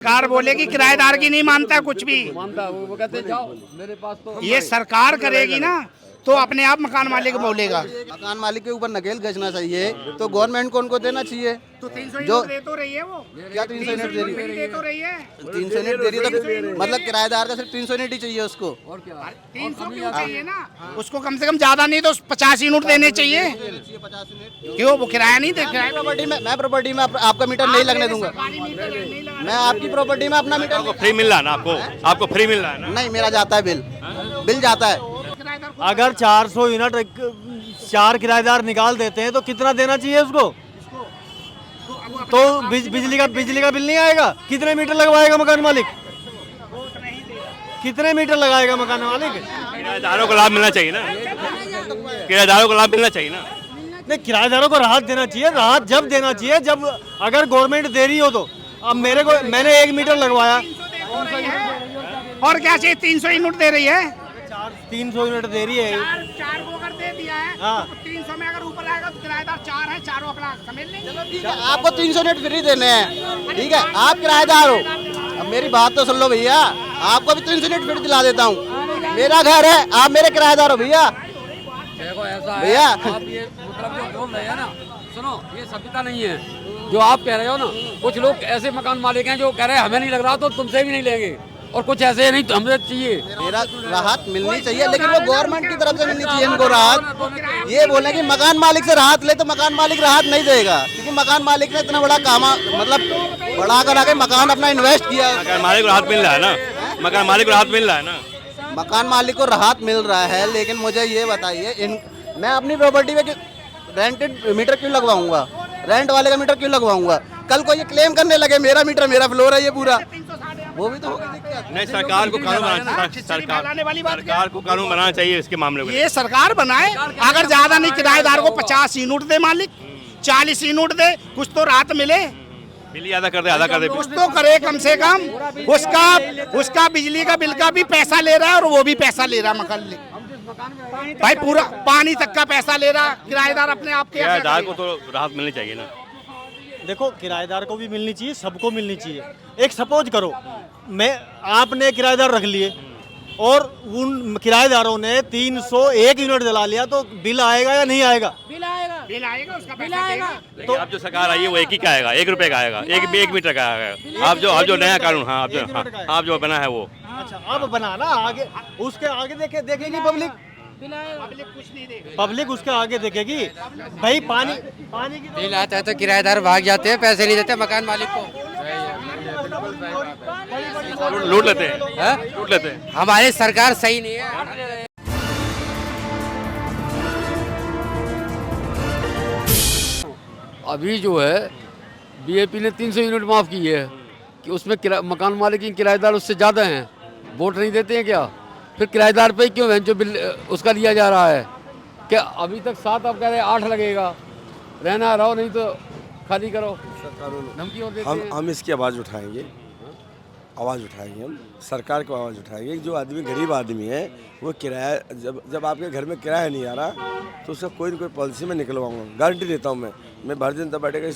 सरकार बोलेगी किराएदार की नहीं मानता कुछ भी मानता वो कहते जाओ मेरे पास तो ये सरकार करेगी ना तो अपने आप मकान मालिक बोलेगा। मकान मालिक के ऊपर नकेल कसना चाहिए तो गवर्नमेंट को उनको देना चाहिए। तो 300 जो दे तो रही है वो, क्या 300 यूनिट दे रही है? दे तो रही है 300 यूनिट दे रही है तो मतलब किराएदार का सिर्फ 300 यूनिट ही चाहिए उसको। और क्या 300 क्यों चाहिए ना, उसको कम से कम ज्यादा नहीं तो 50 यूनिट देने चाहिए। 50 यूनिट क्यों वो किराया नहीं दे? मैं प्रॉपर्टी में आपका मीटर नहीं लगने दूंगा। मैं आपकी प्रॉपर्टी में अपना मीटर फ्री मिल रहा है ना आपको फ्री मिल रहा है ना। नहीं, मेरा जाता है बिल जाता है। अगर 400 यूनिट 4 किराएदार निकाल देते हैं तो कितना देना चाहिए उसको? तो बिजली का बिल नहीं आएगा। कितने मीटर लगवाएगा मकान मालिक? कितने मीटर लगाएगा मकान मालिक? किराएदारों को लाभ मिलना चाहिए ना, किराएदारों को लाभ मिलना चाहिए ना। नहीं, किराएदारों को राहत देना चाहिए। राहत जब देना चाहिए जब अगर गवर्नमेंट दे रही हो तो। अब मैंने 1 मीटर लगवाया और क्या चाहिए? 300 यूनिट दे रही है, 300 यूनिट दे रही है। 4 को अगर दे दिया है हाँ। तो 300 में अगर ऊपर आएगा तो किराएदार 4 है, 4 अपना समझ लेंगे। आपको 300 यूनिट फ्री देने हैं, ठीक है? आप किराएदार हो। अब मेरी बात तो सुन लो भैया, आपको भी 300 यूनिट फ्री दिला देता हूँ। मेरा घर है, आप मेरे किराएदार हो भैया। देखो ऐसा है भैया। आप ये मतलब जो बोल रहे हैं ना, सुनो ये सभ्यता नहीं है जो आप कह रहे हो ना। कुछ लोग ऐसे मकान मालिक हैं जो कह रहे हैं हमें नहीं लग रहा तो तुमसे भी नहीं लेंगे, और कुछ ऐसे नहीं तो हमसे चाहिए। मेरा राहत मिलनी चाहिए, लेकिन वो गवर्नमेंट की तरफ से मिलनी चाहिए इनको राहत। ये बोले कि मकान मालिक से राहत ले तो मकान मालिक राहत नहीं देगा, क्योंकि मकान मालिक ने इतना बड़ा काम मतलब बढ़ा कर आके मकान अपना इन्वेस्ट किया। मकान मालिक को राहत मिल रहा है ना, मकान मालिक को राहत मिल रहा है ना। मकान मालिक को राहत मिल रहा है, लेकिन मुझे ये बताइए मैं अपनी प्रॉपर्टी में रेंटेड मीटर क्यों लगवाऊंगा? रेंट वाले का मीटर क्यों लगवाऊंगा? कल को ये क्लेम करने लगे मेरा मीटर मेरा फ्लोर है ये पूरा, वो भी तो होगी दिक्कत। नहीं, सरकार को कानून बनाना चाहिए। सरकार को कानून बनाना चाहिए इसके मामले में। ये सरकार बनाए, अगर ज्यादा नहीं किराएदार को 50 यूनिट दे मालिक, 40 यूनिट दे, कुछ तो राहत मिले। बिल आधा कर दे कुछ तो करे कम से कम। उसका बिजली का बिल का भी पैसा ले रहा है और वो भी पैसा ले रहा है मकान भाई, पूरा पानी तक का पैसा ले रहा किराएदार अपने आप के। किराएदार को तो राहत मिलनी चाहिए ना। देखो, किराएदार को भी मिलनी चाहिए, सबको मिलनी चाहिए। एक सपोज करो आपने किराएदार रख लिए और उन किराएदारों ने 301 यूनिट जला लिया तो बिल आएगा या नहीं आएगा? बिल आएगा, उसका पैसा देगा। तो अब जो सरकार आई है वो 1 ही का आएगा, 1 रुपए का आएगा, 1 मीटर का आएगा। आप जो नया कानून, हाँ आप जो बना है वो। अच्छा, अब बनाना आगे, उसके आगे देखेगी पब्लिक। कुछ नहीं देगा, पब्लिक उसके आगे देखेगी भाई। पानी की बिल आता है तो किराएदार भाग जाते हैं, पैसे नहीं देते मकान मालिक को, लूट लेते हैं। हमारी सरकार सही नहीं है। अभी जो है बीएपी ने 300 यूनिट माफ की है कि उसमें मकान मालिक की किराएदार उससे ज़्यादा हैं, वोट नहीं देते हैं क्या? फिर किराएदार पे क्यों जो बिल उसका लिया जा रहा है? क्या अभी तक 7 आप कह रहे हैं 8 लगेगा? रहना रहो, नहीं तो खाली करो। धमकी और देते हैं। हम इसकी आवाज़ उठाएंगे, हम सरकार को आवाज़ उठाएंगे। जो आदमी गरीब आदमी है वो किराया जब आपके घर में किराया नहीं आ रहा तो उसका कोई न कोई पॉलिसी में निकलवाऊंगा, गारंटी देता हूँ मैं भारतीय जनता पार्टी का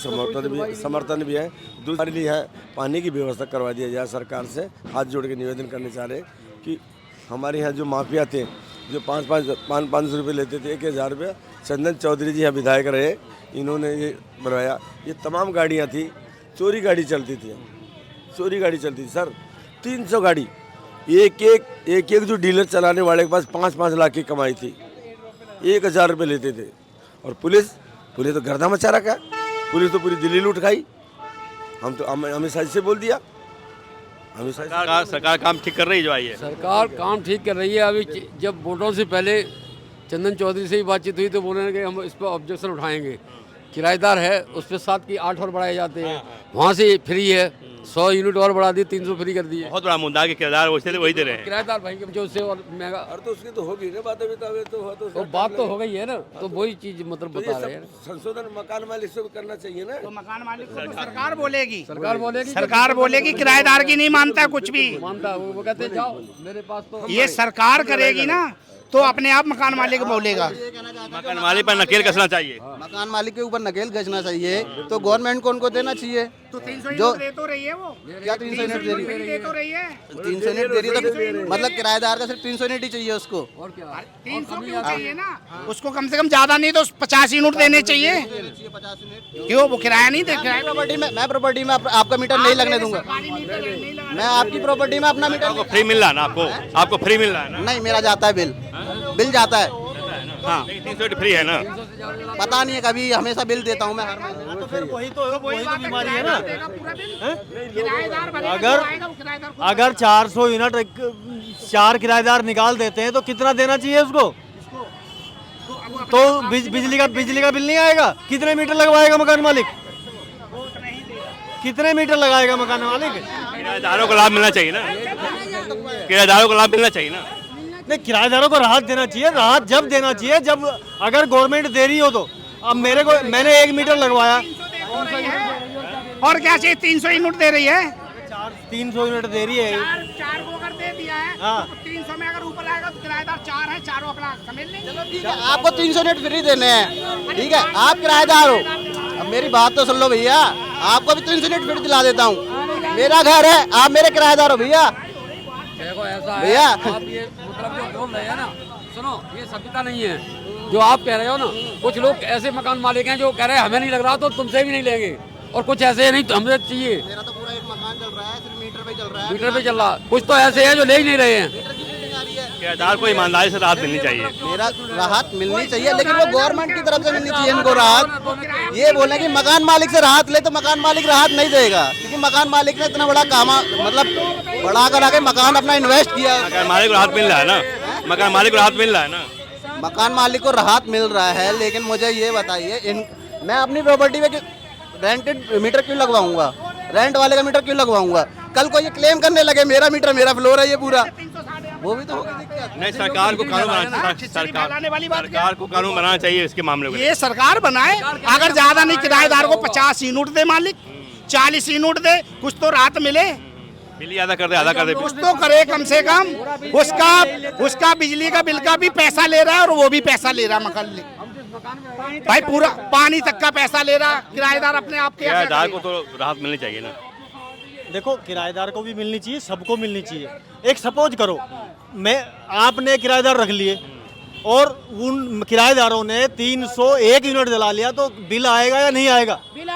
समर्थन भी है। दूसरी है, पानी की व्यवस्था करवा दिया जाए सरकार से। हाथ जोड़ के निवेदन करने चाह रहे कि हमारे यहाँ जो माफिया थे जो 500 रुपये लेते थे, 1000 रुपये, चंदन चौधरी जी यहाँ विधायक रहे, इन्होंने ये बनवाया। ये तमाम गाड़ियाँ थी, चोरी गाड़ी चलती थी सर। 300 गाड़ी, एक जो डीलर चलाने वाले के पास 5-5 लाख की कमाई थी, 1000 रुपये लेते थे। और पुलिस तो गर्दा मचा रखा, पुलिस तो पूरी दिल्ली लूट खाई। हमें सच से बोल दिया। सरकार काम ठीक कर रही है जो आई है। सरकार काम ठीक कर रही है। अभी जब वोटों से पहले चंदन चौधरी से ही बातचीत हुई तो बोले कि हम इस पर ऑब्जेक्शन उठाएंगे। किराएदार है उस पर 7 की 8 और बढ़ाए जाते हैं, वहाँ से फ्री है, 100 यूनिट और बढ़ा दी, 300 फ्री कर दिए। बहुत बड़ा मुद्दा के किराएदार वही दे रहे हैं। किराएदार भाई के जो से और महंगा। और तो उसकी तो होगी ना बात, तो बात तो हो गई है ना, तो वही चीज मतलब बता रहे हैं। संशोधन मकान मालिक से करना चाहिए ना। तो मकान मालिक को सरकार बोलेगी, सरकार बोलेगी किराएदार की नहीं मानता कुछ भी मानता वो कहते जाओ मेरे पास तो। ये सरकार करेगी ना तो अपने आप मकान मालिक बोलेगा। मकान मालिक पर नकेल कसना चाहिए। मकान मालिक के ऊपर नकेल कसना चाहिए, तो गवर्नमेंट को उनको देना चाहिए। तो 300 जो दे तो रही है वो, क्या 300 यूनिट दे रही है? दे तो रही है। 300 यूनिट दे रही है तो मतलब किराएदार का सिर्फ 300 यूनिट ही चाहिए उसको। 300 क्यों चाहिए ना, उसको कम से कम ज्यादा नहीं तो 50 यूनिट देने चाहिए। क्यों, वो किराया नहीं दे, किराया मैं प्रॉपर्टी में आपका मीटर नहीं लगने दूंगा। मैं आपकी प्रॉपर्टी में अपना मीटर आपको फ्री मिल रहा है ना, आपको फ्री मिल रहा है ना। नहीं, मेरा जाता है बिल जाता है। हाँ 300 फ्री है ना। पता नहीं है, कभी हमेशा बिल देता हूँ मैं हर महीने। तो फिर वही तो बीमारी है ना। अगर अगर 400 यूनिट 4 किराएदार निकाल देते हैं तो कितना देना चाहिए उसको? तो बिजली का बिल नहीं आएगा। कितने मीटर लगवाएगा मकान मालिक? कितने मीटर लगाएगा मकान मालिक? किराएदारों को लाभ मिलना चाहिए ना, किराएदारों को लाभ मिलना चाहिए ना। नहीं, किराएदारों को राहत देना चाहिए। राहत जब देना चाहिए जब अगर गवर्नमेंट दे रही हो तो। अब मैंने 1 मीटर लगवाया, और क्या चाहिए, 300 यूनिट दे रही है, 300 यूनिट दे रही है। 4 को अगर दे दिया है हाँ। तो 300 में अगर ऊपर आएगा तो किराएदार 4 है, चारों अपना समझ लेंगे। आपको 300 यूनिट फ्री देने हैं, ठीक है? आप किराएदार हो, अब मेरी बात तो सुन लो भैया। आपको भी 300 यूनिट फ्री दिला देता हूँ। मेरा घर है, आप मेरे किराएदार हो भैया। देखो ऐसा भैया। है, आप ये मतलब जो बोल रहे हैं ना, सुनो ये सभ्यता नहीं है जो आप कह रहे हो ना। कुछ लोग ऐसे मकान मालिक हैं जो कह रहे हैं हमें नहीं लग रहा तो तुमसे भी नहीं लेंगे, और कुछ ऐसे नहीं तो हमें चाहिए। मेरा तो पूरा एक मकान चल रहा है, सिर्फ मीटर पे चल रहा है। मीटर पे चल रहा, कुछ तो ऐसे हैं जो ले ही नहीं रहे हैं। किराएदार को ईमानदारी से राहत मिलनी चाहिए। मेरा राहत मिलनी चाहिए, लेकिन वो गवर्नमेंट की तरफ से मिलनी चाहिए इनको राहत। ये बोले कि मकान मालिक से राहत ले, तो मकान मालिक राहत नहीं देगा, क्योंकि मकान मालिक ने इतना बड़ा काम मतलब बड़ा करा के मकान अपना इन्वेस्ट किया। मकान मालिक को राहत मिल रहा है ना, मकान मालिक को राहत मिल रहा है ना। मकान मालिक को राहत मिल रहा है, लेकिन मुझे ये बताइए, मैं अपनी प्रॉपर्टी में रेंटेड मीटर क्यों लगवाऊंगा? रेंट वाले का मीटर क्यों लगवाऊंगा? कल को ये क्लेम करने लगे मेरा मीटर मेरा फ्लोर है ये पूरा, वो भी तो होगी दिक्कत। नहीं, सरकार को कानून बनाना चाहिए। सरकार को कानून बनाना चाहिए इसके मामले में। ये सरकार बनाए, अगर ज्यादा नहीं किराएदार को 50 यूनिट दे मालिक, 40 यूनिट दे, कुछ तो राहत मिले। बिल आधा कर दे, आधा कर दे। कुछ तो करे कम से कम। उसका बिजली का बिल का भी पैसा ले रहा है और वो भी पैसा ले रहा है मकान भाई, पूरा पानी तक का पैसा ले रहा किराएदार अपने आप के। किराएदार को तो राहत मिलनी चाहिए ना। देखो, किराएदार को भी मिलनी चाहिए, सबको मिलनी चाहिए। एक सपोज करो, आपने किराएदार रख लिए और उन किराएदारों ने 301 यूनिट जला लिया, तो बिल आएगा या नहीं आएगा? बिल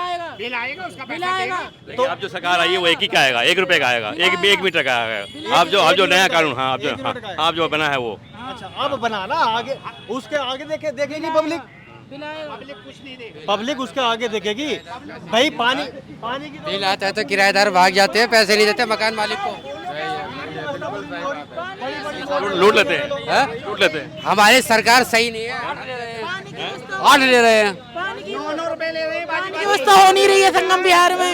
आएगा, उसका बिल आएगा। तो अब जो सरकार आई है वो एक ही का आएगा, 1 रुपए का आएगा, 1 मीटर का आएगा। आप जो नया कानून, हाँ आप जो बना है वो। अच्छा, अब बनाना आगे, उसके आगे देखेगी पब्लिक। पब्लिक उसके आगे देखेगी भाई। पानी की बिल आता है तो किराएदार भाग जाते हैं, पैसे नहीं देते मकान मालिक को। लूट लेते हैं, लूट लेते हैं। हमारी सरकार सही नहीं है, 8 ले रहे हैं। 9 रुपए ले रहे हैं, व्यवस्था हो नहीं रही है संगम बिहार में।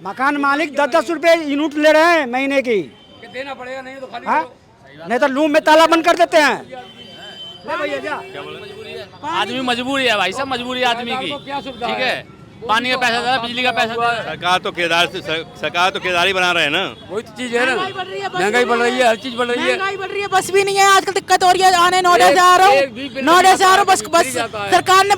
मकान मालिक 10-10 रुपए यूनिट ले रहे हैं महीने की। देना पड़ेगा, नहीं तो खाली नहीं तो रूम में ताला बंद कर देते हैं। आदमी मजबूरी है भाई, सब मजबूरी है आदमी की, ठीक है। पानी का पैसा दे, बिजली का पैसा दे। सरकार तो किरदारी बना रहे हैं ना। वही तो चीज है ना, महंगाई बढ़ रही है, हर चीज बढ़ रही है। महंगाई बढ़ रही है, बस भी नहीं है आजकल, दिक्कत हो रही है। आने नोएडा से आ रहा हूँ, नोएडा से आ रहा हूँ, बस सरकार ने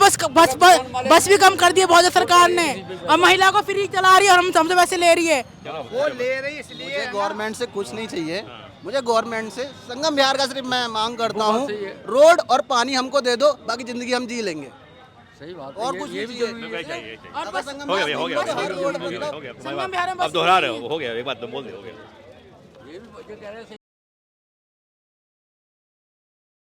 बस भी कम कर दिया बहुत, सरकार ने। और महिला को फ्री चला रही है और हमसे पैसे ले रही है। वो ले रही इसलिए। गवर्नमेंट से कुछ नहीं चाहिए मुझे, गवर्नमेंट से संगम बिहार का सिर्फ मैं मांग करता हूँ, रोड और पानी हमको दे दो, बाकी जिंदगी हम जी लेंगे। सही बात और कुछ नहीं चाहिए। हो गया। अब दोहरा रहे हो, हो गया, एक बात तो बोल दे, हो गया।